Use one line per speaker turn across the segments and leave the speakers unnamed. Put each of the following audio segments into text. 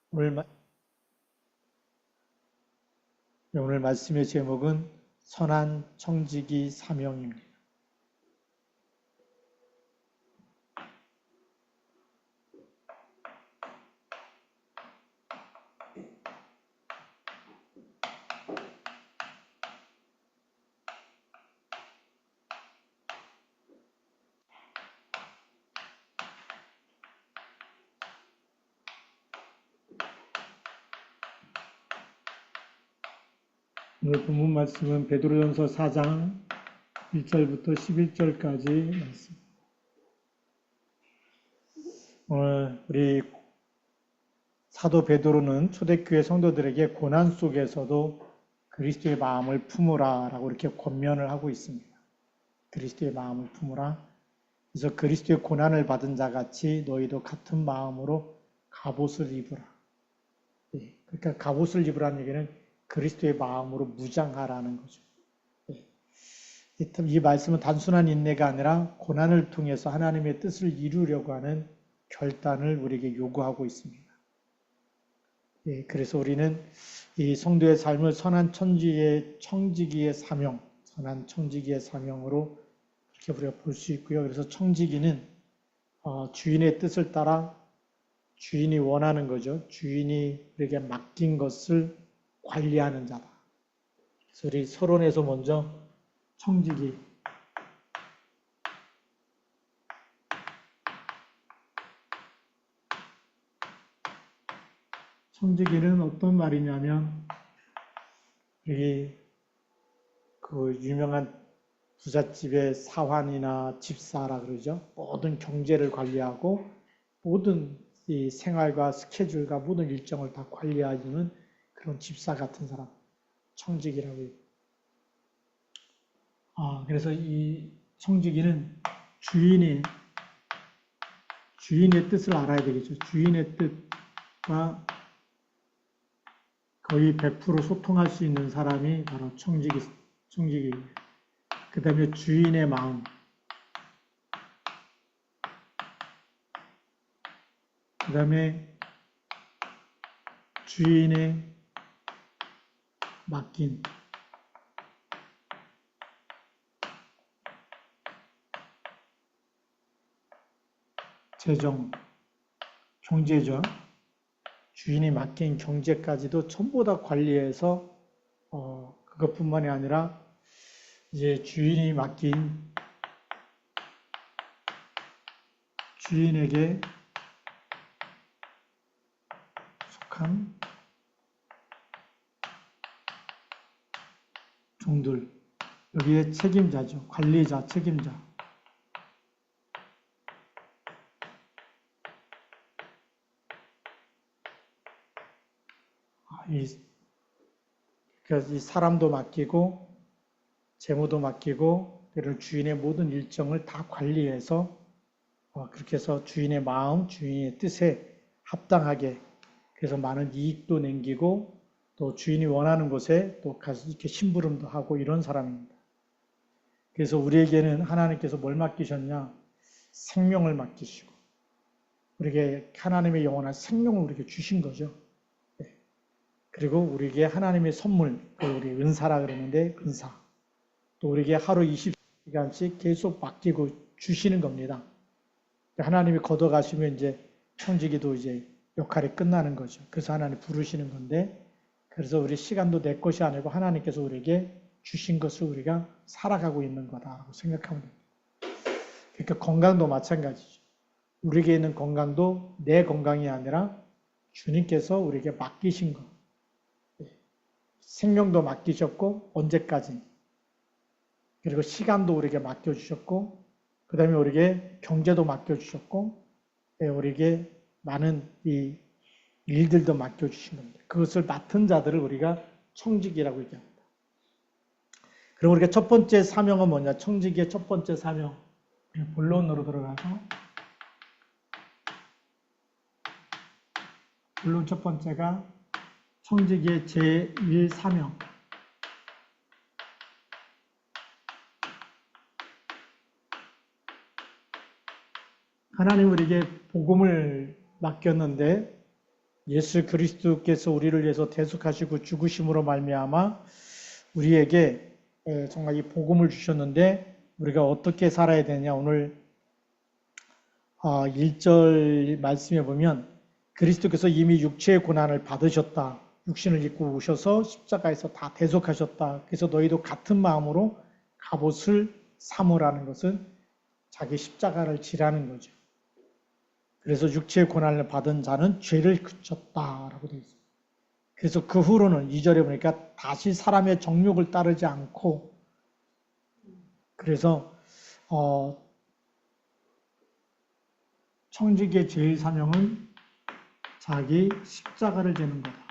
오늘, 오늘 말씀의 제목은 선한 청지기 사명입니다. 오늘 본문 말씀은 베드로전서 4장 1절부터 11절까지 말씀. 오늘 우리 사도 베드로는 초대교회 성도들에게 고난 속에서도 그리스도의 마음을 품으라라고 이렇게 권면을 하고 있습니다. 그리스도의 마음을 품으라. 그래서 그리스도의 고난을 받은 자 같이 너희도 같은 마음으로 갑옷을 입으라. 그러니까 갑옷을 입으라는 얘기는 그리스도의 마음으로 무장하라는 거죠. 이 말씀은 단순한 인내가 아니라 고난을 통해서 하나님의 뜻을 이루려고 하는 결단을 우리에게 요구하고 있습니다. 그래서 우리는 이 성도의 삶을 선한 청지기의 사명, 선한 청지기의 사명으로 이렇게 우리가 볼 수 있고요. 그래서 청지기는 주인의 뜻을 따라 주인이 원하는 거죠. 주인이 우리에게 맡긴 것을 관리하는 자다. 그래서 우리 서론에서 먼저 청지기는 어떤 말이냐면 우리 그 유명한 부잣집의 사환이나 집사라 그러죠. 모든 경제를 관리하고 모든 이 생활과 스케줄과 모든 일정을 다 관리하는 그런 집사 같은 사람, 청지기라고 해요. 그래서 이 청지기는 주인의 뜻을 알아야 되겠죠. 주인의 뜻과 거의 100% 소통할 수 있는 사람이 바로 청지기입니다. 그 다음에 주인의 마음, 그 다음에 주인의 맡긴 재정, 경제죠. 주인이 맡긴 경제까지도 전부 다 관리해서 그것뿐만이 아니라 이제 주인이 맡긴 주인에게 속한 종들, 여기에 책임자죠. 관리자, 책임자. 그래서 이 사람도 맡기고 재무도 맡기고 그리고 주인의 모든 일정을 다 관리해서 그렇게 해서 주인의 마음, 주인의 뜻에 합당하게 그래서 많은 이익도 남기고 또 주인이 원하는 곳에 또 가서 이렇게 심부름도 하고 이런 사람입니다. 그래서 우리에게는 하나님께서 뭘 맡기셨냐? 생명을 맡기시고 우리에게 하나님의 영원한 생명을 우리에게 주신 거죠. 그리고 우리에게 하나님의 선물, 우리 은사라 그러는데 은사. 또 우리에게 하루 20시간씩 계속 맡기고 주시는 겁니다. 하나님이 걷어가시면 이제 청지기도 이제 역할이 끝나는 거죠. 그래서 하나님 부르시는 건데, 그래서 우리 시간도 내 것이 아니고 하나님께서 우리에게 주신 것을 우리가 살아가고 있는 거다라고 생각하면 됩니다. 그러니까 건강도 마찬가지죠. 우리에게 있는 건강도 내 건강이 아니라 주님께서 우리에게 맡기신 것. 생명도 맡기셨고 언제까지 그리고 시간도 우리에게 맡겨주셨고 그 다음에 우리에게 경제도 맡겨주셨고 우리에게 많은 이 일들도 맡겨주신 겁니다. 그것을 맡은 자들을 우리가 청지기라고 얘기합니다. 그럼 우리가 첫 번째 사명은 뭐냐? 청지기의 첫 번째 사명. 본론으로 들어가서 본론 첫 번째가 청지기의 제1사명. 하나님 우리에게 복음을 맡겼는데 예수 그리스도께서 우리를 위해서 대속하시고 죽으심으로 말미암아 우리에게 정말 이 복음을 주셨는데 우리가 어떻게 살아야 되냐. 오늘 1절 말씀에 보면 그리스도께서 이미 육체의 고난을 받으셨다. 육신을 입고 오셔서 십자가에서 다 대속하셨다. 그래서 너희도 같은 마음으로 갑옷을 삼으라는 것은 자기 십자가를 지라는 거죠. 그래서 육체의 고난을 받은 자는 죄를 그쳤다라고 되어 있습니다. 그래서 그 후로는 2절에 보니까 다시 사람의 정욕을 따르지 않고 그래서 청지기의 제일 사명은 자기 십자가를 지는 거다.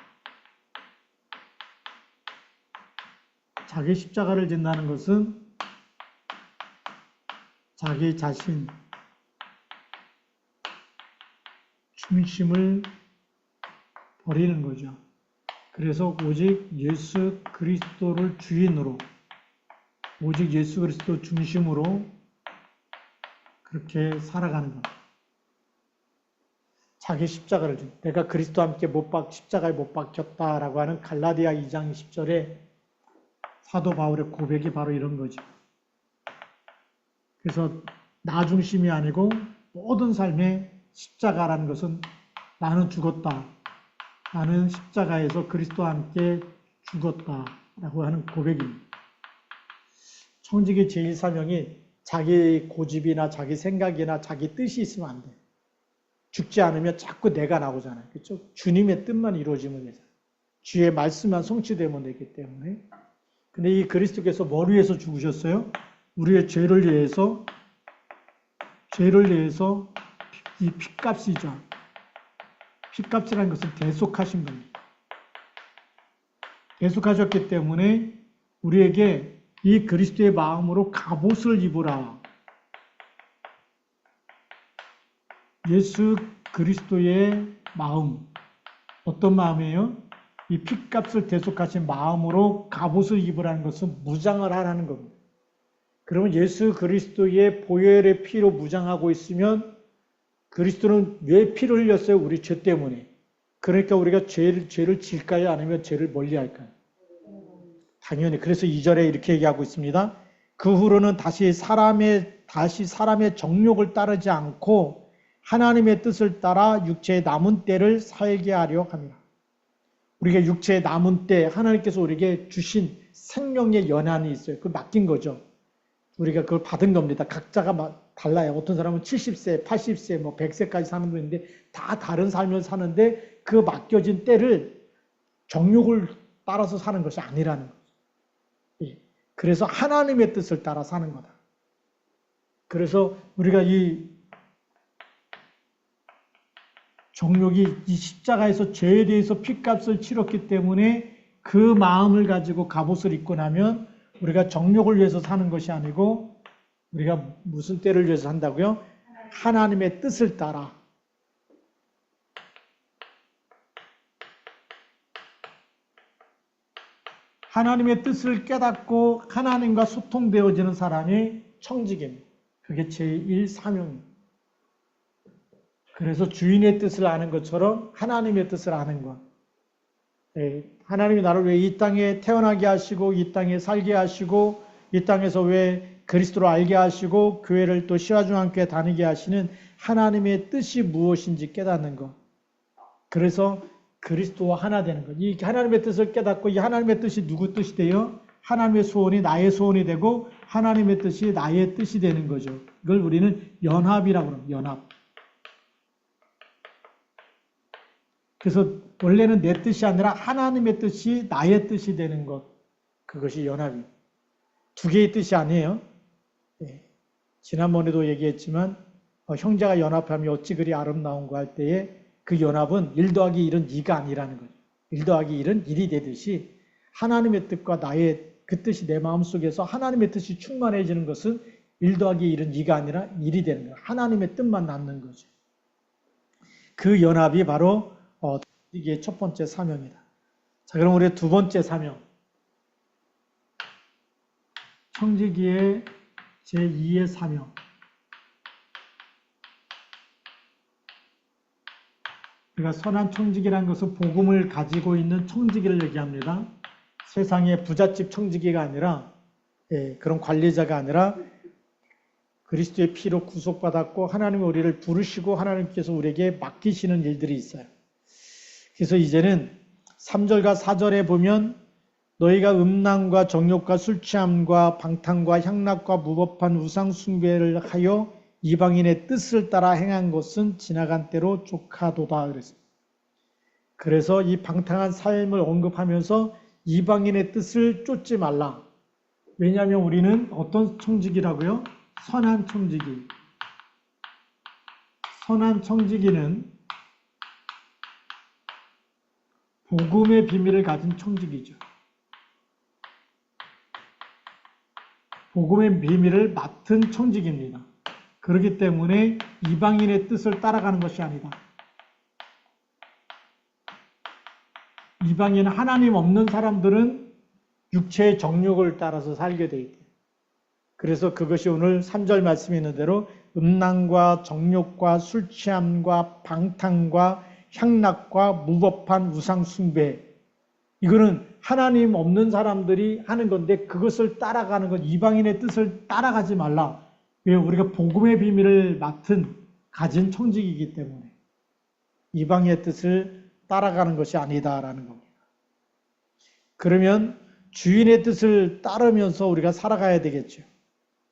자기 십자가를 진다는 것은 자기 자신, 중심을 버리는 거죠. 그래서 오직 예수 그리스도를 주인으로, 오직 예수 그리스도 중심으로 그렇게 살아가는 겁니다. 자기 십자가를 진, 내가 그리스도와 함께 십자가에 못 박혔다라고 하는 갈라디아 2장 10절에 사도 바울의 고백이 바로 이런 거죠. 그래서 나 중심이 아니고 모든 삶에 십자가라는 것은 나는 죽었다. 나는 십자가에서 그리스도와 함께 죽었다라고 하는 고백입니다. 청지기 제일 사명이 자기 고집이나 자기 생각이나 자기 뜻이 있으면 안 돼. 죽지 않으면 자꾸 내가 나오잖아요. 그렇죠? 주님의 뜻만 이루어지면 되잖아요. 주의 말씀만 성취되면 되기 때문에. 근데 이 그리스도께서 뭘 위해서 죽으셨어요? 우리의 죄를 위해서 이 핏값이죠. 핏값이라는 것은 대속하신 겁니다. 대속하셨기 때문에 우리에게 이 그리스도의 마음으로 갑옷을 입으라. 예수 그리스도의 마음. 어떤 마음이에요? 이 핏값을 대속하신 마음으로 갑옷을 입으라는 것은 무장을 하라는 겁니다. 그러면 예수 그리스도의 보혈의 피로 무장하고 있으면 그리스도는 왜 피를 흘렸어요? 우리 죄 때문에. 그러니까 우리가 죄를 질까요? 아니면 죄를 멀리할까요? 당연히. 그래서 2절에 이렇게 얘기하고 있습니다. 그 후로는 다시 사람의 정욕을 따르지 않고 하나님의 뜻을 따라 육체의 남은 때를 살게 하려 합니다. 우리가 육체의 남은 때 하나님께서 우리에게 주신 생명의 연한이 있어요. 그걸 맡긴 거죠. 우리가 그걸 받은 겁니다. 각자가 달라요. 어떤 사람은 70세, 80세, 100세까지 사는 분인데 다 다른 삶을 사는데 그 맡겨진 때를 정욕을 따라서 사는 것이 아니라는 거죠. 그래서 하나님의 뜻을 따라 사는 거다. 그래서 우리가 이 정욕이 이 십자가에서 죄에 대해서 핏값을 치렀기 때문에 그 마음을 가지고 갑옷을 입고 나면 우리가 정욕을 위해서 사는 것이 아니고 우리가 무슨 때를 위해서 산다고요? 하나님의 뜻을 따라. 하나님의 뜻을 깨닫고 하나님과 소통되어지는 사람이 청지기입니다. 그게 제1 사명입니다. 그래서 주인의 뜻을 아는 것처럼 하나님의 뜻을 아는 것. 하나님이 나를 왜 이 땅에 태어나게 하시고 이 땅에 살게 하시고 이 땅에서 왜 그리스도를 알게 하시고 교회를 또 시화중앙교회 다니게 하시는 하나님의 뜻이 무엇인지 깨닫는 것. 그래서 그리스도와 하나 되는 것. 이 하나님의 뜻을 깨닫고 이 하나님의 뜻이 누구 뜻이 돼요? 하나님의 소원이 나의 소원이 되고 하나님의 뜻이 나의 뜻이 되는 거죠. 이걸 우리는 연합이라고 합니다. 연합. 그래서 원래는 내 뜻이 아니라 하나님의 뜻이 나의 뜻이 되는 것. 그것이 연합이. 두 개의 뜻이 아니에요. 지난번에도 얘기했지만 형제가 연합하면 어찌 그리 아름다운가 할 때에 그 연합은 1 더하기 1은 2가 아니라는 거죠. 1 더하기 1은 1이 되듯이 하나님의 뜻과 나의 그 뜻이 내 마음속에서 하나님의 뜻이 충만해지는 것은 1 더하기 1은 2가 아니라 1이 되는 거예요. 하나님의 뜻만 남는 거죠. 그 연합이 바로 이게 첫 번째 사명이다. 자, 그럼 우리 두 번째 사명. 청지기의 제2의 사명. 우리가 선한 청지기라는 것은 복음을 가지고 있는 청지기를 얘기합니다. 세상의 부잣집 청지기가 아니라 그런 관리자가 아니라 그리스도의 피로 구속받았고 하나님이 우리를 부르시고 하나님께서 우리에게 맡기시는 일들이 있어요. 그래서 이제는 3절과 4절에 보면 너희가 음란과 정욕과 술취함과 방탕과 향락과 무법한 우상 숭배를 하여 이방인의 뜻을 따라 행한 것은 지나간 때로 족하도다 그랬어요. 그래서 이 방탕한 삶을 언급하면서 이방인의 뜻을 쫓지 말라. 왜냐하면 우리는 어떤 청지기라고요? 선한 청지기. 선한 청지기는 복음의 비밀을 가진 청지기죠. 복음의 비밀을 맡은 청지기입니다. 그렇기 때문에 이방인의 뜻을 따라가는 것이 아니다. 이방인 하나님 없는 사람들은 육체의 정욕을 따라서 살게 돼 있대요. 그래서 그것이 오늘 3절 말씀에 있는 대로 음란과 정욕과 술취함과 방탕과 향락과 무법한 우상 숭배, 이거는 하나님 없는 사람들이 하는 건데 그것을 따라가는 것, 이방인의 뜻을 따라가지 말라. 왜? 우리가 복음의 비밀을 가진 청지기이기 때문에 이방인의 뜻을 따라가는 것이 아니다라는 겁니다. 그러면 주인의 뜻을 따르면서 우리가 살아가야 되겠죠.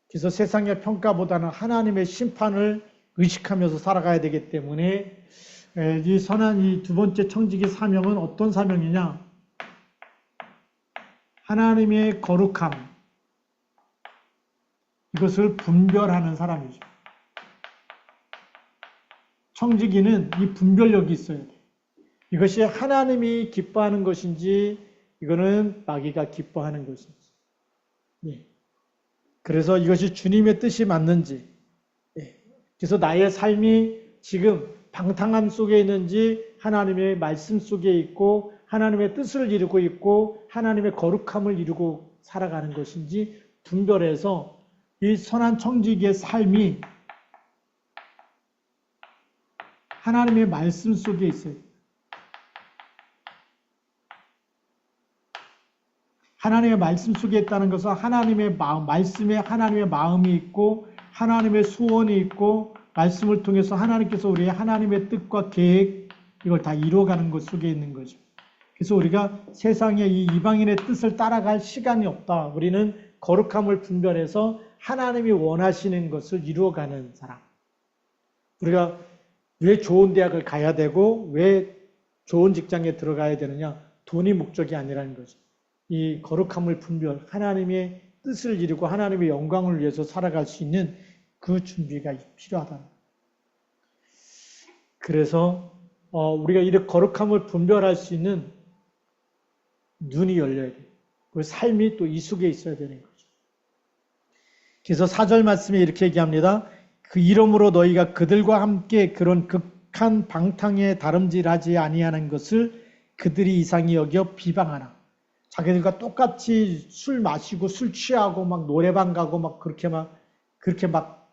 그래서 세상의 평가보다는 하나님의 심판을 의식하면서 살아가야 되기 때문에 이 선한 이 두 번째 청지기 사명은 어떤 사명이냐? 하나님의 거룩함, 이것을 분별하는 사람이죠. 청지기는 이 분별력이 있어야 돼요. 이것이 하나님이 기뻐하는 것인지 이거는 마귀가 기뻐하는 것인지. 예. 그래서 이것이 주님의 뜻이 맞는지. 예. 그래서 나의 삶이 지금 방탕함 속에 있는지 하나님의 말씀 속에 있고 하나님의 뜻을 이루고 있고 하나님의 거룩함을 이루고 살아가는 것인지 분별해서 이 선한 청지기의 삶이 하나님의 말씀 속에 있어요. 하나님의 말씀 속에 있다는 것은 하나님의 마음, 말씀에 하나님의 마음이 있고 하나님의 소원이 있고 말씀을 통해서 하나님께서 우리의 하나님의 뜻과 계획, 이걸 다 이루어가는 것 속에 있는 거죠. 그래서 우리가 세상에 이 이방인의 뜻을 따라갈 시간이 없다. 우리는 거룩함을 분별해서 하나님이 원하시는 것을 이루어가는 사람. 우리가 왜 좋은 대학을 가야 되고 왜 좋은 직장에 들어가야 되느냐? 돈이 목적이 아니라는 거죠. 이 거룩함을 분별, 하나님의 뜻을 이루고 하나님의 영광을 위해서 살아갈 수 있는 그 준비가 필요하다. 그래서 우리가 이렇게 거룩함을 분별할 수 있는 눈이 열려야 돼요. 그 삶이 또 이 속에 있어야 되는 거죠. 그래서 4절 말씀에 이렇게 얘기합니다. 그 이름으로 너희가 그들과 함께 그런 극한 방탕에 다름질하지 아니하는 것을 그들이 이상히 여겨 비방하나. 자기들과 똑같이 술 마시고 술 취하고 막 노래방 가고 막 그렇게 막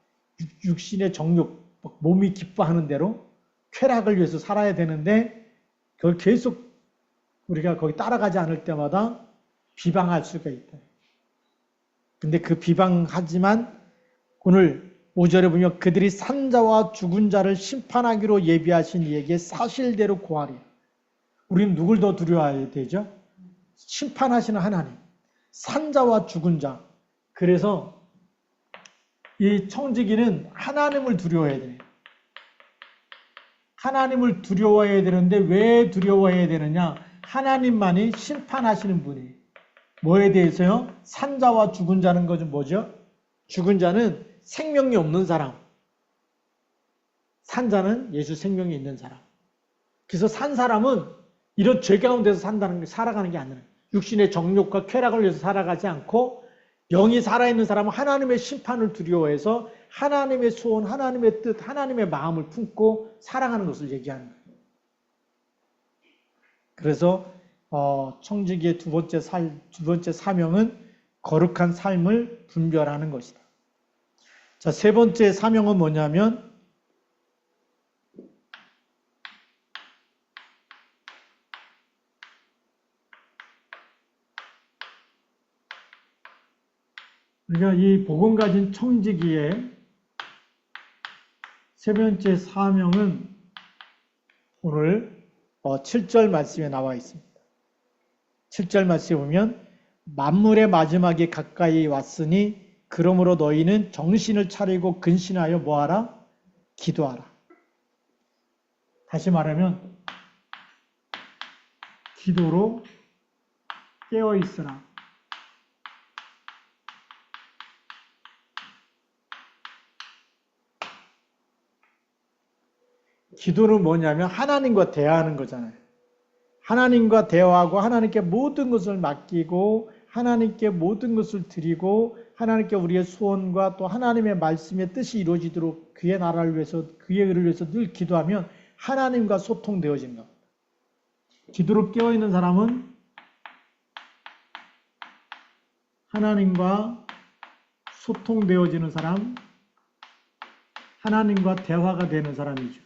육신의 정욕, 몸이 기뻐하는 대로 쾌락을 위해서 살아야 되는데 그걸 계속 우리가 거기 따라가지 않을 때마다 비방할 수가 있다. 근데 그 비방하지만 오늘 5절에 보면 그들이 산자와 죽은 자를 심판하기로 예비하신 이에게 사실대로 고하리. 우리는 누굴 더 두려워해야 되죠? 심판하시는 하나님. 산자와 죽은 자. 그래서 이 청지기는 하나님을 두려워해야 돼요. 하나님을 두려워해야 되는데 왜 두려워해야 되느냐? 하나님만이 심판하시는 분이에요. 뭐에 대해서요? 산자와 죽은 자는 것은 뭐죠? 죽은 자는 생명이 없는 사람. 산자는 예수 생명이 있는 사람. 그래서 산 사람은 이런 죄 가운데서 살아가는 게 아니라 육신의 정욕과 쾌락을 위해서 살아가지 않고 영이 살아있는 사람은 하나님의 심판을 두려워해서 하나님의 소원, 하나님의 뜻, 하나님의 마음을 품고 살아가는 것을 얘기하는 거예요. 그래서 청지기의 두 번째 사명은 거룩한 삶을 분별하는 것이다. 자, 세 번째 사명은 뭐냐면 우리가 이 복음 가진 청지기의 세 번째 사명은 오늘 7절 말씀에 나와 있습니다. 7절 말씀에 보면 만물의 마지막이 가까이 왔으니 그러므로 너희는 정신을 차리고 근신하여 뭐하라? 기도하라. 다시 말하면 기도로 깨어 있으라. 기도는 뭐냐면 하나님과 대화하는 거잖아요. 하나님과 대화하고 하나님께 모든 것을 맡기고 하나님께 모든 것을 드리고 하나님께 우리의 소원과 또 하나님의 말씀의 뜻이 이루어지도록 그의 나라를 위해서 그의 의를 위해서 늘 기도하면 하나님과 소통되어지는 겁니다. 기도로 깨어있는 사람은 하나님과 소통되어지는 사람, 하나님과 대화가 되는 사람이죠.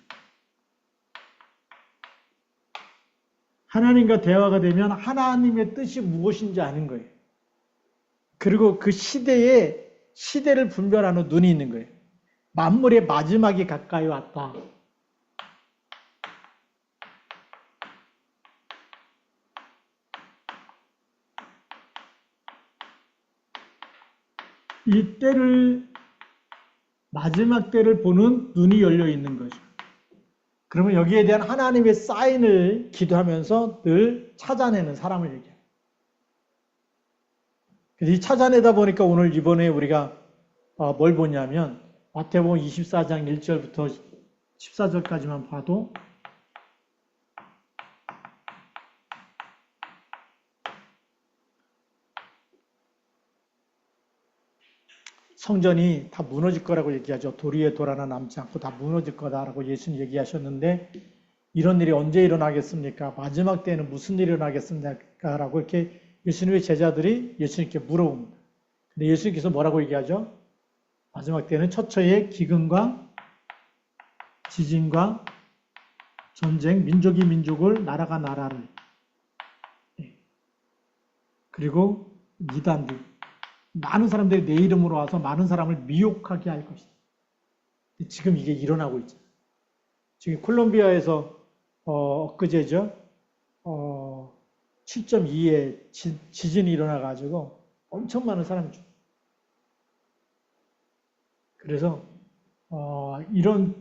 하나님과 대화가 되면 하나님의 뜻이 무엇인지 아는 거예요. 그리고 그 시대를 분별하는 눈이 있는 거예요. 만물의 마지막이 가까이 왔다. 이 때를, 마지막 때를 보는 눈이 열려 있는 거죠. 그러면 여기에 대한 하나님의 사인을 기도하면서 늘 찾아내는 사람을 얘기해요. 그래서 이 찾아내다 보니까 오늘 이번에 우리가 뭘 보냐면 마태복음 24장 1절부터 14절까지만 봐도 성전이 다 무너질 거라고 얘기하죠. 도리 위에 돌 하나 남지 않고 다 무너질 거다라고 예수님 얘기하셨는데 이런 일이 언제 일어나겠습니까? 마지막 때에는 무슨 일이 일어나겠습니까? 라고 이렇게 예수님의 제자들이 예수님께 물어봅니다. 근데 예수님께서 뭐라고 얘기하죠? 마지막 때는 처처의 기근과 지진과 전쟁, 민족이 민족을, 나라가 나라를, 그리고 이단들, 많은 사람들이 내 이름으로 와서 많은 사람을 미혹하게 할 것이다. 지금 이게 일어나고 있죠. 지금 콜롬비아에서 엊그제죠. 7.2의 지진이 일어나가지고 엄청 많은 사람이 죽어요. 그래서 이런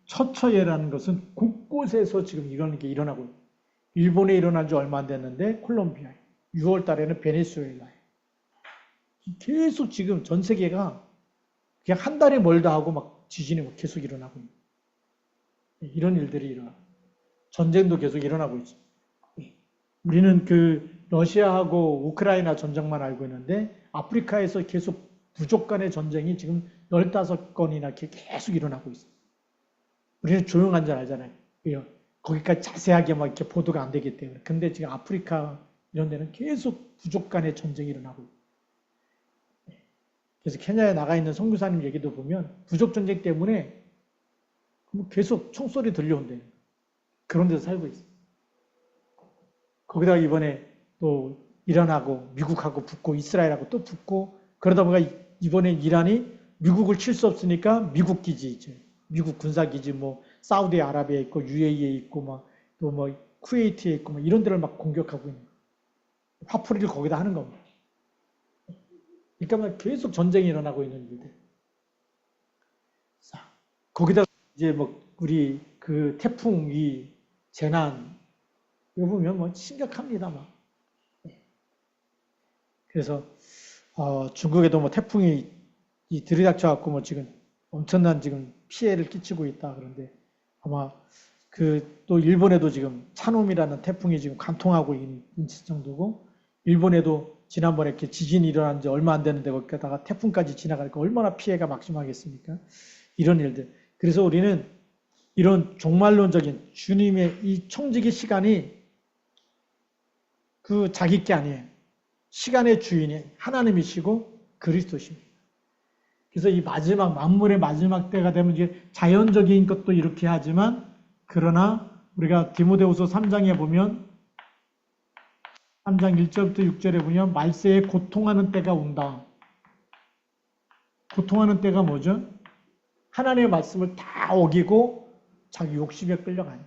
처처예라는 것은 곳곳에서 지금 이런 게 일어나고 있어요. 일본에 일어난 지 얼마 안 됐는데 콜롬비아에, 6월 달에는 베네수엘라에. 계속 지금 전 세계가 그냥 한 달이 멀다 하고 막 지진이 계속 일어나고 있는 이런 일들이 일어나고 전쟁도 계속 일어나고 있죠. 우리는 그 러시아하고 우크라이나 전쟁만 알고 있는데 아프리카에서 계속 부족 간의 전쟁이 지금 15건이나 계속 일어나고 있어요. 우리는 조용한 줄 알잖아요. 거기까지 자세하게 막 이렇게 보도가 안 되기 때문에. 근데 지금 아프리카 이런 데는 계속 부족 간의 전쟁이 일어나고 있어요. 그래서 케냐에 나가 있는 선교사님 얘기도 보면 부족 전쟁 때문에 계속 총소리 들려온대요. 그런 데서 살고 있어요. 거기다가 이번에 또 이란하고 미국하고 붙고 이스라엘하고 또 붙고 그러다 보니까 이번에 이란이 미국을 칠 수 없으니까 미국 기지 있죠. 미국 군사기지 뭐 사우디아라비아에 있고 UAE에 있고 막 또 뭐 쿠웨이트에 있고 막 이런 데를 막 공격하고 있는 거예요. 화풀이를 거기다 하는 겁니다. 그러니까 계속 전쟁이 일어나고 있는 일들. 자, 거기다 이제 뭐 우리 그 태풍 이 재난 이거 보면 뭐 심각합니다, 막. 그래서 중국에도 뭐 태풍이 들이닥쳐 갖고 뭐 지금 엄청난 지금 피해를 끼치고 있다 그런데 아마 그 또 일본에도 지금 차놈이라는 태풍이 지금 관통하고 있는 정도고 일본에도 지난번에 이렇게 지진이 일어난 지 얼마 안 됐는데 거기다가 태풍까지 지나가니까 얼마나 피해가 막심하겠습니까? 이런 일들. 그래서 우리는 이런 종말론적인 주님의 이 청지기 시간이 그 자기 게 아니에요. 시간의 주인이 하나님이시고 그리스도십니다. 그래서 이 마지막 만물의 마지막 때가 되면 이제 자연적인 것도 이렇게 하지만 그러나 우리가 디모데후서 3장에 보면 3장 1절부터 6절에 보면 말세에 고통하는 때가 온다. 고통하는 때가 뭐죠? 하나님의 말씀을 다 어기고 자기 욕심에 끌려가요.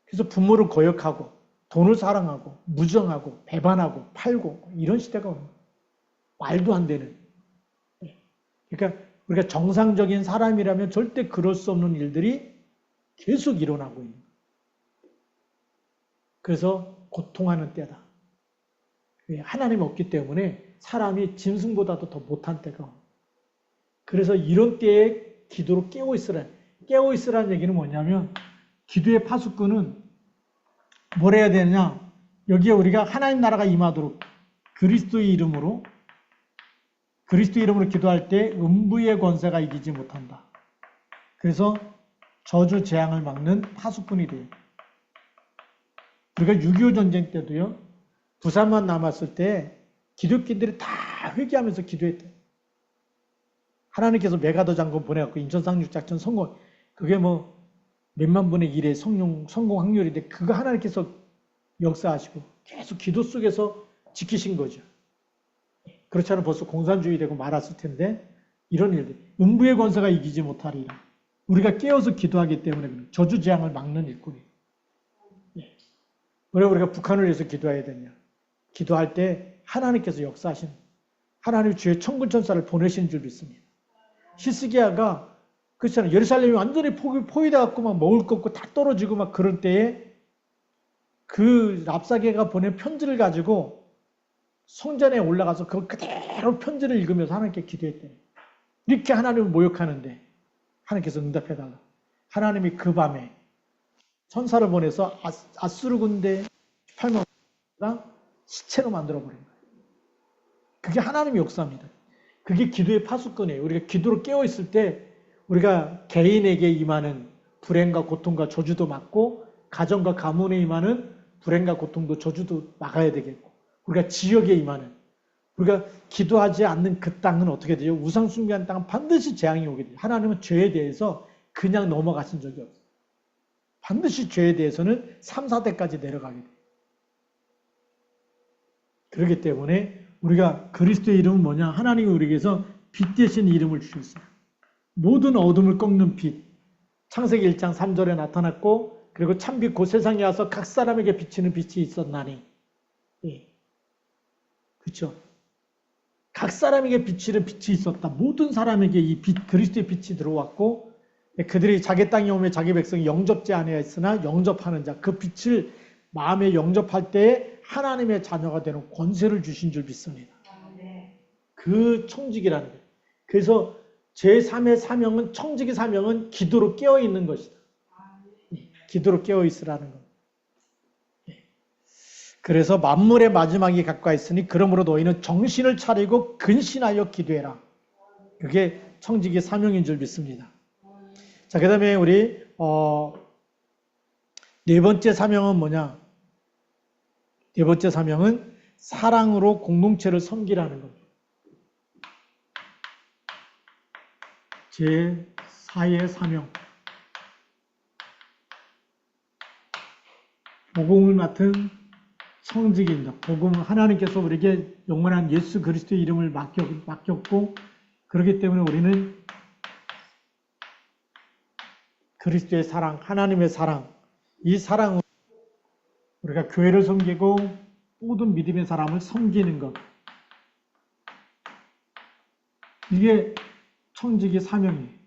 그래서 부모를 거역하고 돈을 사랑하고 무정하고 배반하고 팔고 이런 시대가 오는 거예요. 말도 안 되는. 그러니까 우리가 정상적인 사람이라면 절대 그럴 수 없는 일들이 계속 일어나고 있는 거예요. 그래서 고통하는 때다. 하나님이 없기 때문에 사람이 짐승보다도 더 못한 때가 옵니다. 그래서 이런 때에 기도로 깨어 있으라. 깨어 있으라는 얘기는 뭐냐면 기도의 파수꾼은 뭘 해야 되느냐? 여기에 우리가 하나님 나라가 임하도록 그리스도의 이름으로 기도할 때 음부의 권세가 이기지 못한다. 그래서 저주 재앙을 막는 파수꾼이 돼요. 우리가 6.25 전쟁 때도요. 부산만 남았을 때 기독교인들이 다 회개하면서 기도했대요. 하나님께서 메가더 장군 보내갖고 인천 상륙작전 성공, 그게 뭐 몇만 분의 1의 성공 확률인데 그거 하나님께서 역사하시고 계속 기도 속에서 지키신 거죠. 그렇지 않으면 벌써 공산주의 되고 말았을 텐데 이런 일들. 음부의 권세가 이기지 못하리라. 우리가 깨어서 기도하기 때문에 저주 재앙을 막는 일꾼이에요. 왜 우리가 북한을 위해서 기도해야 되냐? 기도할 때 하나님께서 역사하신 하나님의 주의 천군천사를 보내신 줄 믿습니다. 히스기야가 그렇잖아요. 예루살렘이 완전히 포위돼갖고 막 먹을 거 없고 다 떨어지고 막 그럴 때에 그 랍사게가 보낸 편지를 가지고 성전에 올라가서 그 그대로 편지를 읽으면서 하나님께 기도했대요. 이렇게 하나님을 모욕하는데 하나님께서 응답해달라. 하나님이 그 밤에 천사를 보내서 아수르 군대 18만 시체로 만들어버린 거예요. 그게 하나님의 역사입니다. 그게 기도의 파수꾼이에요. 우리가 기도로 깨어있을 때 우리가 개인에게 임하는 불행과 고통과 저주도 막고 가정과 가문에 임하는 불행과 고통도 저주도 막아야 되겠고 우리가 지역에 임하는 우리가 기도하지 않는 그 땅은 어떻게 되죠? 우상 숭배한 땅은 반드시 재앙이 오게 돼요. 하나님은 죄에 대해서 그냥 넘어가신 적이 없어요. 반드시 죄에 대해서는 3, 4대까지 내려가게 돼요. 그렇기 때문에 우리가 그리스도의 이름은 뭐냐? 하나님이 우리에게서 빛 대신 이름을 주셨어요. 모든 어둠을 꺾는 빛. 창세기 1장 3절에 나타났고 그리고 참빛 곧 세상에 와서 각 사람에게 비치는 빛이 있었나니. 예. 그렇죠? 각 사람에게 비치는 빛이 있었다. 모든 사람에게 이 빛, 그리스도의 빛이 들어왔고 그들이 자기 땅에 오면 자기 백성이 영접지 아니하였으나 영접하는 자, 그 빛을 마음에 영접할 때에 하나님의 자녀가 되는 권세를 주신 줄 믿습니다. 그 청직이라는 거예요. 그래서 제3의 사명은, 청직의 사명은 기도로 깨어있는 것이다. 기도로 깨어있으라는 겁니다. 그래서 만물의 마지막이 가까이 있으니 그러므로 너희는 정신을 차리고 근신하여 기도해라. 그게 청직의 사명인 줄 믿습니다. 자, 그 다음에 우리 네 번째 사명은 뭐냐? 네 번째 사명은 사랑으로 공동체를 섬기라는 겁니다. 제4의 사명. 복음을 맡은 청직입니다. 복음은 하나님께서 우리에게 영원한 예수 그리스도의 이름을 맡겼고 그렇기 때문에 우리는 그리스도의 사랑, 하나님의 사랑, 이 사랑으로 우리가 교회를 섬기고 모든 믿음의 사람을 섬기는 것. 이게 청직의 사명이에요.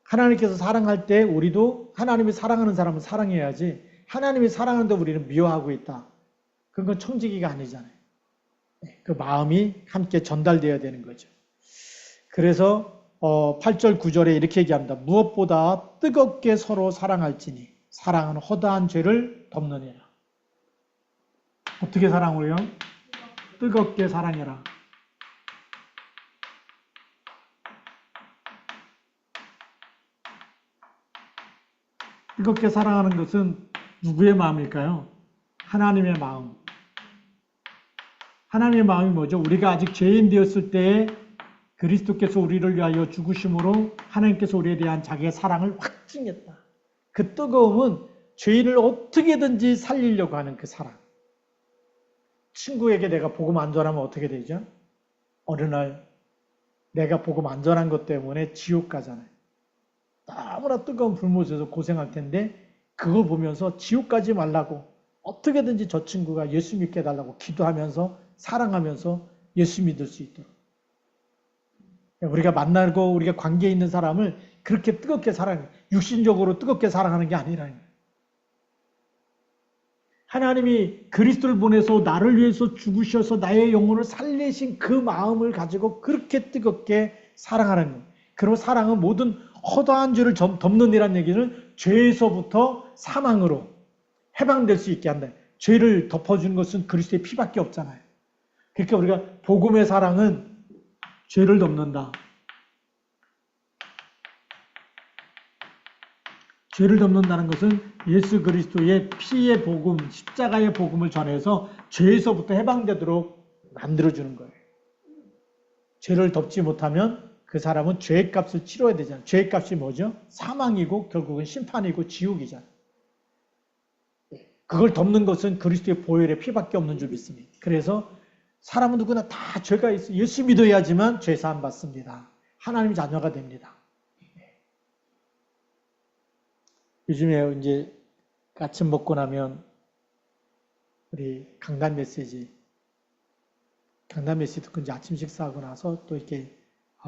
하나님께서 사랑할 때 우리도 하나님이 사랑하는 사람은 사랑해야지 하나님이 사랑하는데 우리는 미워하고 있다. 그건 청지기가 아니잖아요. 그 마음이 함께 전달되어야 되는 거죠. 그래서 8절 9절에 이렇게 얘기합니다. 무엇보다 뜨겁게 서로 사랑할지니 사랑은 허다한 죄를 덮느니라. 어떻게 사랑을 해요? 뜨겁게 사랑해라. 뜨겁게 사랑하는 것은 누구의 마음일까요? 하나님의 마음. 하나님의 마음이 뭐죠? 우리가 아직 죄인 되었을 때에 그리스도께서 우리를 위하여 죽으심으로 하나님께서 우리에 대한 자기의 사랑을 확증했다. 그 뜨거움은 죄인을 어떻게든지 살리려고 하는 그 사랑. 친구에게 내가 복음 안 전하면 어떻게 되죠? 어느 날 내가 복음 안 전한 것 때문에 지옥 가잖아요. 너무나 뜨거운 불못에서 고생할 텐데 그걸 보면서 지옥 가지 말라고 어떻게든지 저 친구가 예수 믿게 해달라고 기도하면서 사랑하면서 예수 믿을 수 있도록. 우리가 만나고 우리가 관계에 있는 사람을 그렇게 뜨겁게 사랑해. 육신적으로 뜨겁게 사랑하는 게 아니라는 거예요. 하나님이 그리스도를 보내서 나를 위해서 죽으셔서 나의 영혼을 살리신 그 마음을 가지고 그렇게 뜨겁게 사랑하는 거예요. 그리고 사랑은 모든 허다한 죄를 덮는 이란 얘기는 죄에서부터 사망으로 해방될 수 있게 한다. 죄를 덮어주는 것은 그리스도의 피밖에 없잖아요. 그러니까 우리가 복음의 사랑은 죄를 덮는다. 죄를 덮는다는 것은 예수 그리스도의 피의 복음, 십자가의 복음을 전해서 죄에서부터 해방되도록 만들어주는 거예요. 죄를 덮지 못하면 그 사람은 죄의 값을 치러야 되잖아요. 죄의 값이 뭐죠? 사망이고 결국은 심판이고 지옥이잖아요. 그걸 덮는 것은 그리스도의 보혈의 피밖에 없는 줄 믿습니다. 그래서 사람은 누구나 다 죄가 있어. 예수 믿어야지만 죄 사함 받습니다. 하나님 자녀가 됩니다. 요즘에 이제 아침 먹고 나면 우리 강단 메시지 듣고 이제 아침 식사하고 나서 또 이렇게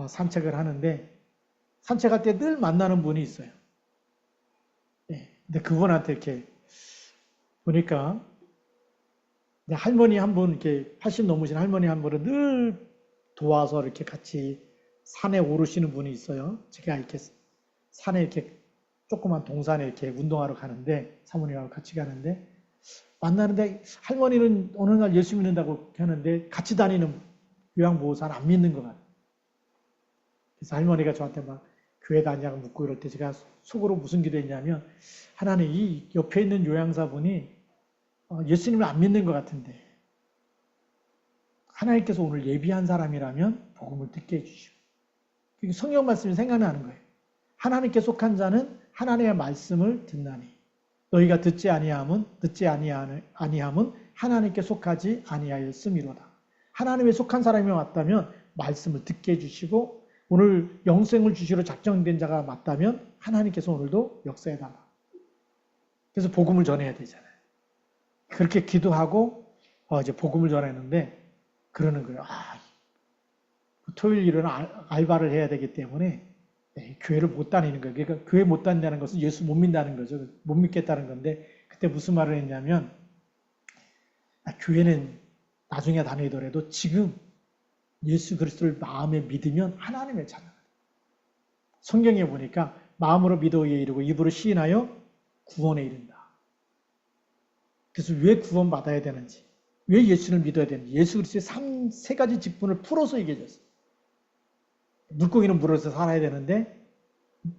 산책을 하는데 산책할 때 늘 만나는 분이 있어요. 근데 그분한테 이렇게 보니까 할머니 한 분, 이렇게 80 넘으신 할머니 한 분을 늘 도와서 이렇게 같이 산에 오르시는 분이 있어요. 제가 이렇게 산에 이렇게 조그만 동산에 이렇게 운동하러 가는데, 사모님하고 같이 가는데, 만나는데 할머니는 어느 날 예수 믿는다고 하는데 같이 다니는 요양보호사는 안 믿는 것 같아요. 그래서 할머니가 저한테 막 교회 다니냐고 묻고 이럴 때 제가 속으로 무슨 기도했냐면, 하나님 이 옆에 있는 요양사분이 예수님을 안 믿는 것 같은데 하나님께서 오늘 예비한 사람이라면 복음을 듣게 해주시고, 성경 말씀이 생각나는 거예요. 하나님께 속한 자는 하나님의 말씀을 듣나니 너희가 듣지 아니함은 하나님께 속하지 아니하였음이로다. 하나님에 속한 사람이 왔다면 말씀을 듣게 해주시고 오늘 영생을 주시러 작정된 자가 맞다면 하나님께서 오늘도 역사해달라. 그래서 복음을 전해야 되잖아요. 그렇게 기도하고 이제 복음을 전했는데 그러는 거예요. 토요일 일은 알바를 해야 되기 때문에 교회를 못 다니는 거예요. 그러니까 교회 못 다닌다는 것은 예수 못 믿는다는 거죠. 못 믿겠다는 건데 그때 무슨 말을 했냐면 교회는 나중에 다니더라도 지금 예수 그리스도를 마음에 믿으면 하나님의 자녀다. 성경에 보니까 마음으로 믿어 의에 이르고 입으로 시인하여 구원에 이른다. 그래서 왜 구원받아야 되는지, 왜 예수를 믿어야 되는지, 예수 그리스도의 세 가지 직분을 풀어서 얘기해줬어요. 물고기는 물에서 살아야 되는데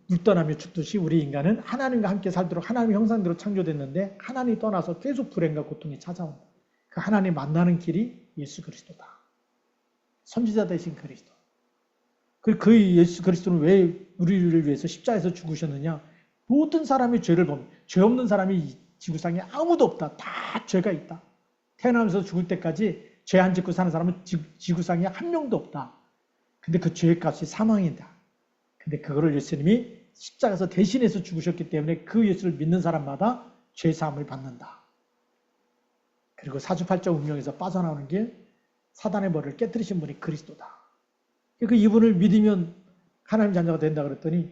물 떠나며 죽듯이 우리 인간은 하나님과 함께 살도록 하나님의 형상대로 창조됐는데 하나님이 떠나서 계속 불행과 고통이 찾아온다. 그 하나님 만나는 길이 예수 그리스도다. 선지자 되신 그리스도. 그 예수 그리스도는 왜 우리를 위해서 십자가에서 죽으셨느냐? 모든 사람이 죄를 범, 죄 없는 사람이 지구상에 아무도 없다. 다 죄가 있다. 태어나면서 죽을 때까지 죄 안 짓고 사는 사람은 지구상에 한 명도 없다. 근데 그 죄의 값이 사망이다. 근데 그거를 예수님이 십자가에서 대신해서 죽으셨기 때문에 그 예수를 믿는 사람마다 죄 사함을 받는다. 그리고 사주팔자 운명에서 빠져나오는 길, 사단의 머리를 깨뜨리신 분이 그리스도다. 그 이분을 믿으면 하나님 자녀가 된다 그랬더니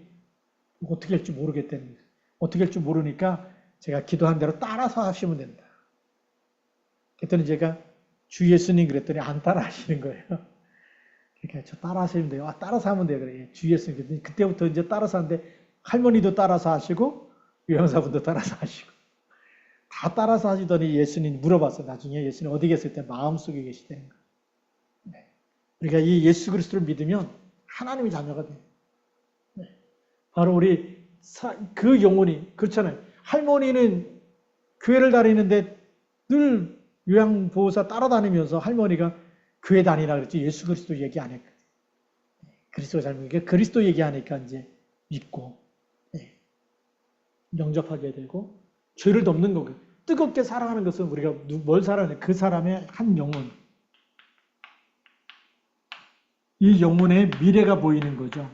어떻게 할지 모르겠다는 거예요. 어떻게 할지 모르니까 제가 기도한 대로 따라서 하시면 된다. 그랬더니 제가 주 예수님 그랬더니 안 따라 하시는 거예요. 그러니까 저 따라 하시면 돼요. 따라서 하면 돼요. 그래. 주 예수님 그랬더니 그때부터 이제 따라서 하는데 할머니도 따라서 하시고 요양사분도 따라서 하시고 다 따라서 하시더니 예수님 물어봤어요. 나중에 예수님 어디 계실 때 마음속에 계시다는 거예요. 네. 그러니까 이 예수 그리스도를 믿으면 하나님의 자녀가 돼요. 네. 바로 우리 그 영혼이 그렇잖아요. 할머니는 교회를 다니는데 늘 요양보호사 따라다니면서 할머니가 교회 다니라 그랬지 예수 그리스도 얘기 안 했거든요. 그리스도 잘못이니까 그리스도 얘기하니까 이제 믿고 영접하게 되고 죄를 덮는 거고. 뜨겁게 사랑하는 것은 우리가 뭘 사랑하냐? 그 사람의 한 영혼. 이 영혼의 미래가 보이는 거죠.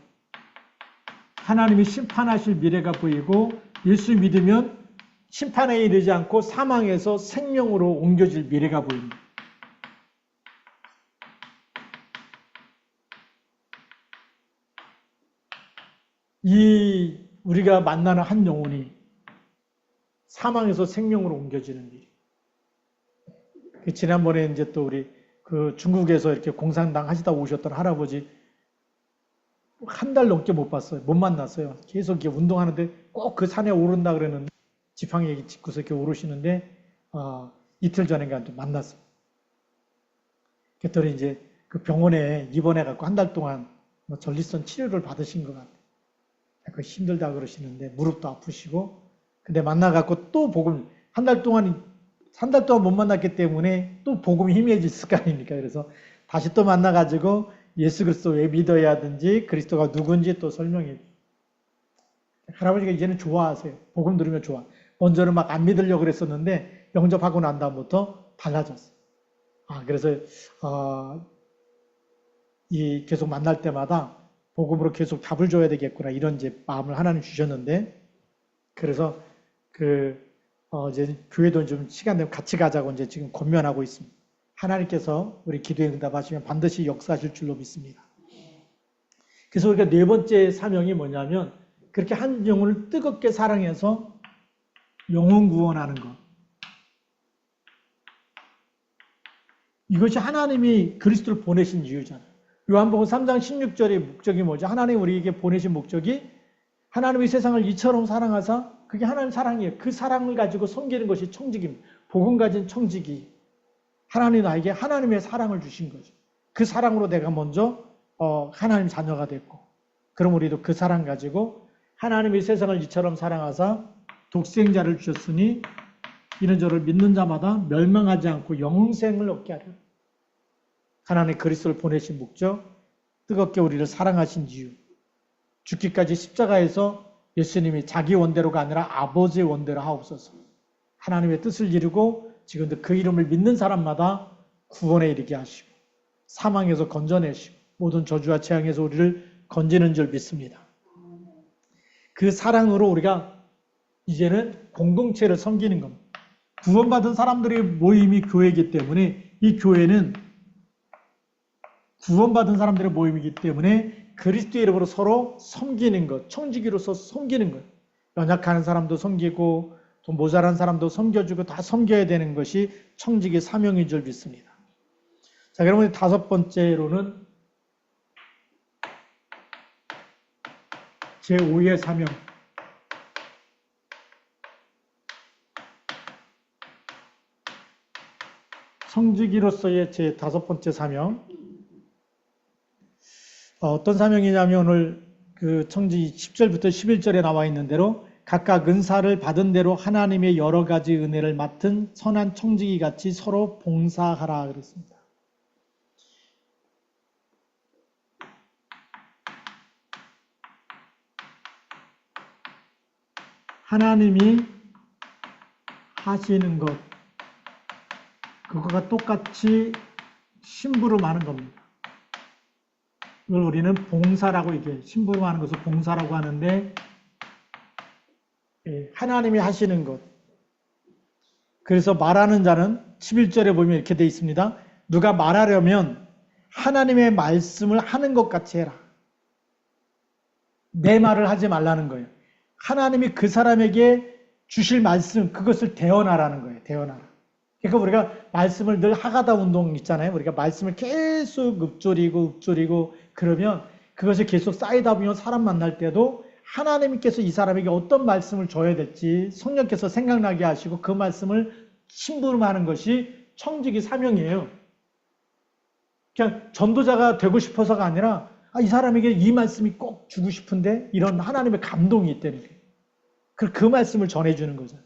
하나님이 심판하실 미래가 보이고 예수 믿으면 심판에 이르지 않고 사망에서 생명으로 옮겨질 미래가 보입니다. 이 우리가 만나는 한 영혼이 사망에서 생명으로 옮겨지는 일. 지난번에 이제 또 우리 그 중국에서 이렇게 공산당 하시다 오셨던 할아버지 한 달 넘게 못 봤어요. 못 만났어요. 계속 이렇게 운동하는데 꼭 그 산에 오른다 그러는데 지팡이 짚고서 이렇게 오르시는데 이틀 전인가 만났어요. 그랬더니 이제 그 병원에 입원해 갖고 한 달 동안 뭐 전립선 치료를 받으신 것 같아요. 약간 힘들다 그러시는데 무릎도 아프시고 근데 만나 갖고 또 복음 한 달 동안 못 만났기 때문에 또 복음이 희미해질 거 아닙니까? 그래서 다시 또 만나 가지고 예수 그리스도 왜 믿어야 하든지 그리스도가 누군지 또 설명해. 할아버지가 이제는 좋아하세요. 복음 들으면 좋아. 먼저는 막 안 믿으려고 그랬었는데 영접하고 난 다음부터 달라졌어요. 그래서 이 계속 만날 때마다 복음으로 계속 답을 줘야 되겠구나 이런 이제 마음을 하나님 주셨는데 그래서 이제 교회도 좀 시간 되면 같이 가자고 이제 지금 권면하고 있습니다. 하나님께서 우리 기도에 응답하시면 반드시 역사하실 줄로 믿습니다. 그래서 우리가 네 번째 사명이 뭐냐면 그렇게 한 영혼을 뜨겁게 사랑해서 영혼 구원하는 것. 이것이 하나님이 그리스도를 보내신 이유잖아요. 요한복음 3장 16절의 목적이 뭐죠? 하나님 우리에게 보내신 목적이 하나님이 세상을 이처럼 사랑하사 그게 하나님 사랑이에요. 그 사랑을 가지고 섬기는 것이 청지기입니다. 복음 가진 청지기. 하나님이 나에게 하나님의 사랑을 주신 거죠. 그 사랑으로 내가 먼저 하나님 자녀가 됐고 그럼 우리도 그 사랑 가지고 하나님이 세상을 이처럼 사랑하사 독생자를 주셨으니 이는 저를 믿는 자마다 멸망하지 않고 영생을 얻게 하려. 하나님 그리스도를 보내신 목적, 뜨겁게 우리를 사랑하신 이유, 죽기까지 십자가에서 예수님이 자기 원대로가 아니라 아버지의 원대로 하옵소서. 하나님의 뜻을 이루고 지금도 그 이름을 믿는 사람마다 구원에 이르게 하시고 사망에서 건져내시고 모든 저주와 재앙에서 우리를 건지는 줄 믿습니다. 그 사랑으로 우리가 이제는 공동체를 섬기는 겁니다. 구원받은 사람들의 모임이 교회이기 때문에 이 교회는 구원받은 사람들의 모임이기 때문에 그리스도의 이름으로 서로 섬기는 것, 청지기로서 섬기는 것. 연약한 사람도 섬기고 또 모자란 사람도 섬겨주고 다 섬겨야 되는 것이 청지기 사명인 줄 믿습니다. 자, 여러분 다섯 번째로는 제5의 사명. 청지기로서의 제 다섯 번째 사명. 어떤 사명이냐면 오늘 그 청지기 10절부터 11절에 나와 있는 대로 각각 은사를 받은 대로 하나님의 여러 가지 은혜를 맡은 선한 청지기 같이 서로 봉사하라 그랬습니다. 하나님이 하시는 것, 그거가 똑같이 심부름하는 겁니다. 이걸 우리는 봉사라고 얘기해요. 심부름하는 것을 봉사라고 하는데 하나님이 하시는 것. 그래서 말하는 자는 11절에 보면 이렇게 되어 있습니다. 누가 말하려면 하나님의 말씀을 하는 것 같이 해라. 내 말을 하지 말라는 거예요. 하나님이 그 사람에게 주실 말씀, 그것을 대언하라는 거예요. 대언하라. 그러니까 우리가 말씀을 늘 하가다 운동 있잖아요. 우리가 말씀을 계속 읊조리고 그러면 그것이 계속 쌓이다 보면 사람 만날 때도 하나님께서 이 사람에게 어떤 말씀을 줘야 될지 성령께서 생각나게 하시고 그 말씀을 심부름하는 것이 청지기 사명이에요. 그냥 전도자가 되고 싶어서가 아니라 이 사람에게 이 말씀이 꼭 주고 싶은데 이런 하나님의 감동이 있다는 거예요. 그 말씀을 전해주는 거죠.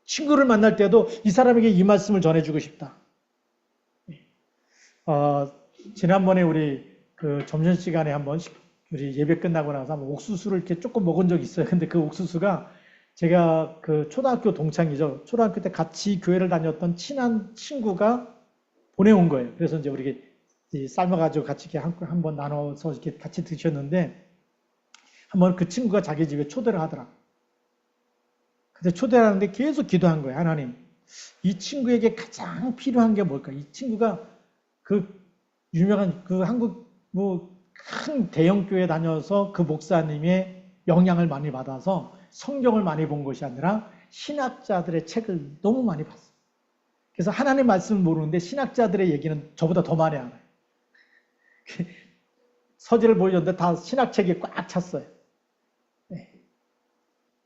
친구를 만날 때도 이 사람에게 이 말씀을 전해주고 싶다. 지난번에 우리 그 점심시간에 한번 우리 예배 끝나고 나서 한번 옥수수를 이렇게 조금 먹은 적이 있어요. 근데 그 옥수수가 제가 그 초등학교 동창이죠. 초등학교 때 같이 교회를 다녔던 친한 친구가 보내온 거예요. 그래서 이제 우리 삶아가지고 같이 이렇게 한번 나눠서 이렇게 같이 드셨는데, 한번 그 친구가 자기 집에 초대를 하더라. 근데 초대를 하는데 계속 기도한 거예요. 하나님, 이 친구에게 가장 필요한 게 뭘까? 이 친구가 그 유명한 그 한국 뭐 큰 대형 교회 다녀서 그 목사님의 영향을 많이 받아서 성경을 많이 본 것이 아니라 신학자들의 책을 너무 많이 봤어요. 그래서 하나님 말씀을 모르는데 신학자들의 얘기는 저보다 더 많이 알아요. 서재를 보여줬는데 다 신학책이 꽉 찼어요. 네.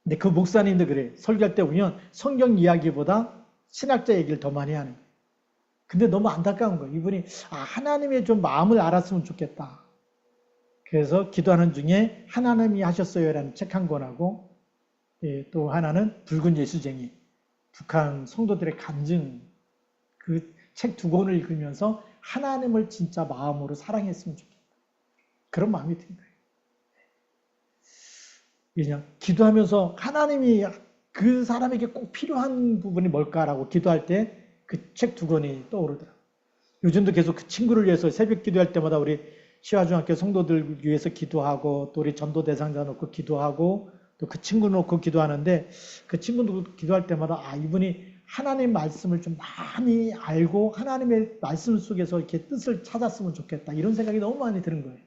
근데 그 목사님도 그래요. 설교할 때 보면 성경 이야기보다 신학자 얘기를 더 많이 하는 거예요. 근데 너무 안타까운 거예요. 이분이 하나님의 좀 마음을 알았으면 좋겠다. 그래서 기도하는 중에 하나님이 하셨어요라는 책 한 권하고, 또 하나는 붉은 예수쟁이, 북한 성도들의 간증, 그 책 두 권을 읽으면서 하나님을 진짜 마음으로 사랑했으면 좋겠다. 그런 마음이 든 거예요. 그냥 기도하면서 하나님이 그 사람에게 꼭 필요한 부분이 뭘까라고 기도할 때 그 책 두 권이 떠오르더라고요. 요즘도 계속 그 친구를 위해서 새벽 기도할 때마다 우리 시화중학교 성도들 위해서 기도하고, 또 우리 전도 대상자 놓고 기도하고, 또 그 친구 놓고 기도하는데, 그 친구도 기도할 때마다 이분이 하나님 말씀을 좀 많이 알고 하나님의 말씀 속에서 이렇게 뜻을 찾았으면 좋겠다, 이런 생각이 너무 많이 드는 거예요.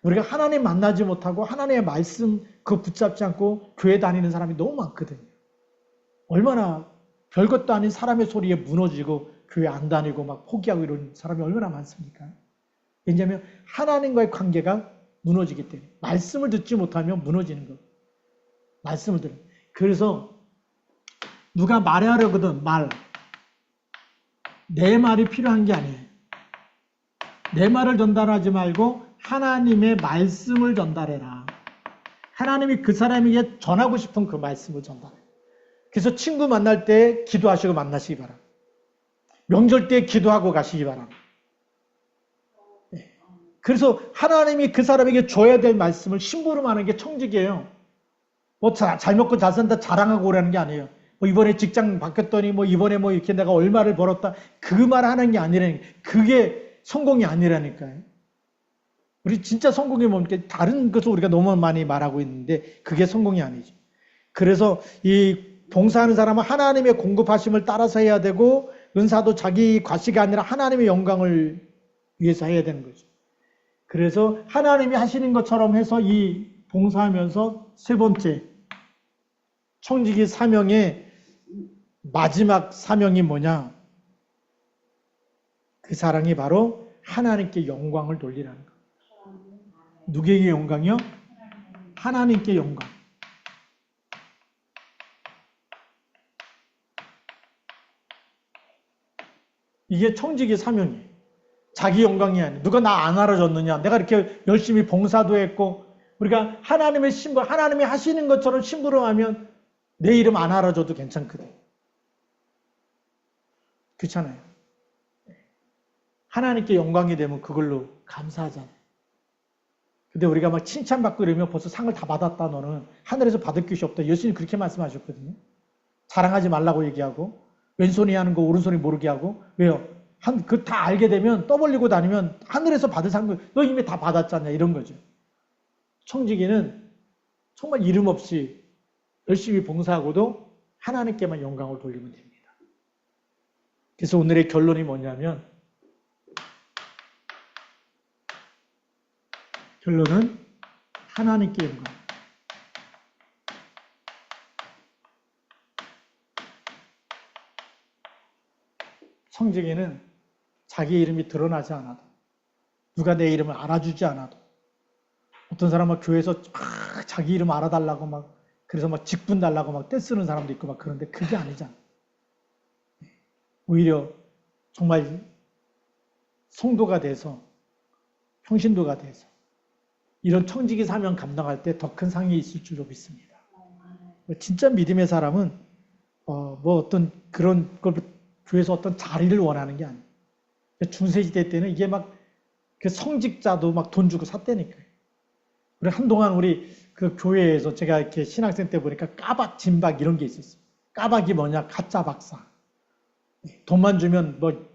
우리가 하나님 만나지 못하고 하나님의 말씀 그거 붙잡지 않고 교회 다니는 사람이 너무 많거든요. 얼마나 별것도 아닌 사람의 소리에 무너지고 교회 안 다니고 막 포기하고 이런 사람이 얼마나 많습니까? 왜냐하면 하나님과의 관계가 무너지기 때문에. 말씀을 듣지 못하면 무너지는 거예요. 말씀을 들어요. 그래서 누가 말하려거든 내 말이 필요한 게 아니에요. 내 말을 전달하지 말고 하나님의 말씀을 전달해라. 하나님이 그 사람에게 전하고 싶은 그 말씀을 전달해요. 그래서 친구 만날 때 기도하시고 만나시기 바랍니다. 명절 때 기도하고 가시기 바랍니다. 그래서 하나님이 그 사람에게 줘야 될 말씀을 심부름하는 게 청직이에요. 뭐 잘 먹고 잘 산다 자랑하고 오라는 게 아니에요. 뭐 이번에 직장 바뀌었더니 뭐 이번에 뭐 이렇게 내가 얼마를 벌었다 그 말 하는 게 아니라니까. 그게 성공이 아니라니까요. 우리 진짜 성공이 뭡니까? 다른 것을 우리가 너무 많이 말하고 있는데 그게 성공이 아니죠. 그래서 이 봉사하는 사람은 하나님의 공급하심을 따라서 해야 되고, 은사도 자기 과시가 아니라 하나님의 영광을 위해서 해야 되는 거죠. 그래서 하나님이 하시는 것처럼 해서 이 봉사하면서 세 번째, 청지기 사명의 마지막 사명이 뭐냐? 그 사랑이 바로 하나님께 영광을 돌리라는 것. 누구에게 영광이요? 하나님께 영광. 이게 청지기 사명이에요. 자기 영광이 아니에요. 누가 나 안 알아줬느냐. 내가 이렇게 열심히 봉사도 했고, 우리가 하나님의 심부름, 하나님이 하시는 것처럼 심부름하면 내 이름 안 알아줘도 괜찮거든. 그렇잖아요. 하나님께 영광이 되면 그걸로 감사하잖아요. 근데 우리가 막 칭찬받고 이러면 벌써 상을 다 받았다, 너는. 하늘에서 받을 것이 없다. 예수님 그렇게 말씀하셨거든요. 자랑하지 말라고 얘기하고, 왼손이 하는 거 오른손이 모르게 하고. 왜요? 그 다 알게 되면 떠벌리고 다니면 하늘에서 받을 상, 너 이미 다 받았잖냐, 이런 거죠. 청지기는 정말 이름 없이 열심히 봉사하고도 하나님께만 영광을 돌리면 됩니다. 그래서 오늘의 결론이 뭐냐면, 결론은 하나님께 영광. 청지기는 자기 이름이 드러나지 않아도, 누가 내 이름을 알아주지 않아도, 어떤 사람은 교회에서 자기 이름 알아달라고 막, 그래서 막 직분 달라고 막 떼쓰는 사람도 있고 막 그런데 그게 아니잖아. 오히려 정말 성도가 돼서, 평신도가 돼서 이런 청지기 사명 감당할 때 더 큰 상이 있을 줄로 믿습니다. 진짜 믿음의 사람은 뭐 어떤 그런 걸 교회에서 어떤 자리를 원하는 게 아니에요. 중세시대 때는 이게 막 그 성직자도 막 돈 주고 샀다니까요. 우리 한동안 우리 그 교회에서 제가 이렇게 신학생 때 보니까 까박, 진박 이런 게 있었어요. 까박이 뭐냐? 가짜 박사. 돈만 주면 뭐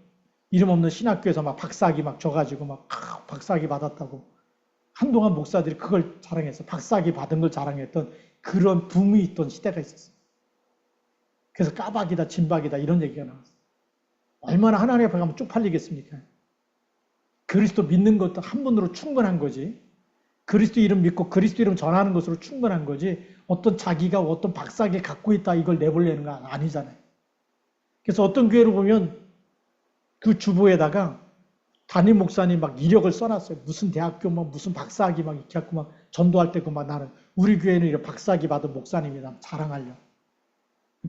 이름 없는 신학교에서 막 박사학위 막 줘가지고 막 박사학위 받았다고. 한동안 목사들이 그걸 자랑해서 박사학위 받은 걸 자랑했던 그런 붐이 있던 시대가 있었어요. 그래서 까박이다, 진박이다 이런 얘기가 나왔어요. 얼마나 하나님 앞에 가면 쪽팔리겠습니까? 그리스도 믿는 것도 한 분으로 충분한 거지. 그리스도 이름 믿고 그리스도 이름 전하는 것으로 충분한 거지. 어떤 자기가 어떤 박사학위 갖고 있다 이걸 내보려는 건 아니잖아요. 그래서 어떤 교회를 보면 그 주보에다가 담임 목사님 막 이력을 써놨어요. 무슨 대학교 막 무슨 박사학위 막 이렇게 갖고 막 전도할 때 그 막 나는 우리 교회는 이런 박사학위 받은 목사님이다 자랑하려.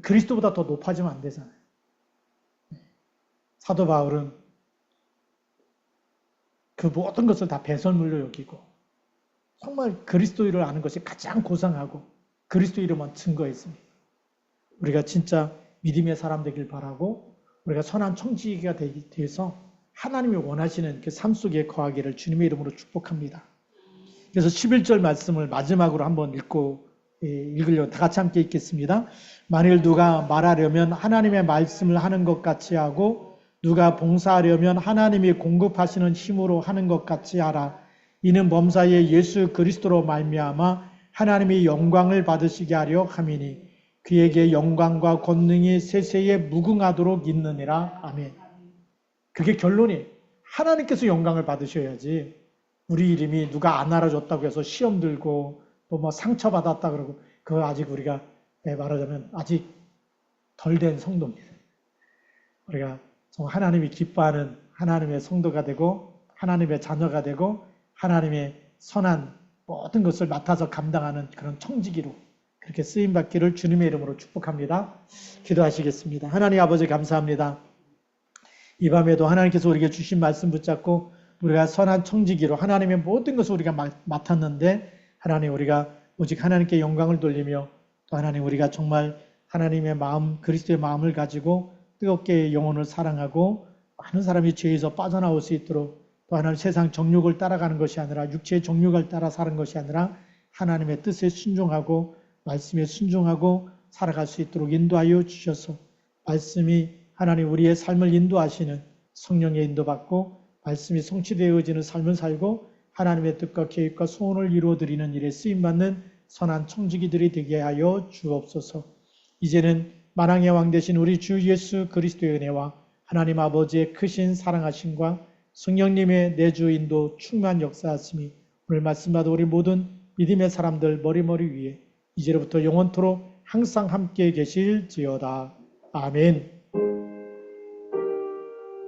그리스도보다 더 높아지면 안 되잖아요. 사도 바울은 그 모든 것을 다 배설물로 여기고 정말 그리스도를 아는 것이 가장 고상하고 그리스도 이름만 증거했습니다. 우리가 진짜 믿음의 사람 되길 바라고 우리가 선한 청지기가 되기 위해서 하나님이 원하시는 그 삶 속에 거하기를 주님의 이름으로 축복합니다. 그래서 11절 말씀을 마지막으로 한번 읽으려고 다 같이 함께 읽겠습니다. 만일 누가 말하려면 하나님의 말씀을 하는 것 같이 하고 누가 봉사하려면 하나님이 공급하시는 힘으로 하는 것 같이 하라. 이는 범사에 예수 그리스도로 말미암아 하나님이 영광을 받으시게 하려 함이니 그에게 영광과 권능이 세세에 무궁하도록 있느니라. 아멘. 그게 결론이 하나님께서 영광을 받으셔야지 우리 이름이 누가 안 알아줬다고 해서 시험 들고 또 뭐 상처받았다 그러고 그거 아직 우리가 말하자면 아직 덜 된 성도입니다. 우리가 정말 하나님이 기뻐하는 하나님의 성도가 되고 하나님의 자녀가 되고 하나님의 선한 모든 것을 맡아서 감당하는 그런 청지기로 그렇게 쓰임받기를 주님의 이름으로 축복합니다. 기도하시겠습니다. 하나님 아버지 감사합니다. 이 밤에도 하나님께서 우리에게 주신 말씀 붙잡고 우리가 선한 청지기로 하나님의 모든 것을 우리가 맡았는데 하나님 우리가 오직 하나님께 영광을 돌리며 또 하나님 우리가 정말 하나님의 마음 그리스도의 마음을 가지고 뜨겁게 영혼을 사랑하고 많은 사람이 죄에서 빠져나올 수 있도록 또 하나님 세상 정욕을 따라가는 것이 아니라 육체의 정욕을 따라 사는 것이 아니라 하나님의 뜻에 순종하고 말씀에 순종하고 살아갈 수 있도록 인도하여 주셔서 말씀이 하나님 우리의 삶을 인도하시는 성령의 인도받고 말씀이 성취되어지는 삶을 살고 하나님의 뜻과 계획과 소원을 이루어드리는 일에 쓰임받는 선한 청지기들이 되게 하여 주옵소서. 이제는 만왕의 왕 되신 우리 주 예수 그리스도의 은혜와 하나님 아버지의 크신 사랑하심과 성령님의 내주 인도 충만 역사하심이 오늘 말씀받은 우리 모든 믿음의 사람들 머리머리 위에 이제로부터 영원토록 항상 함께 계실지어다. 아멘.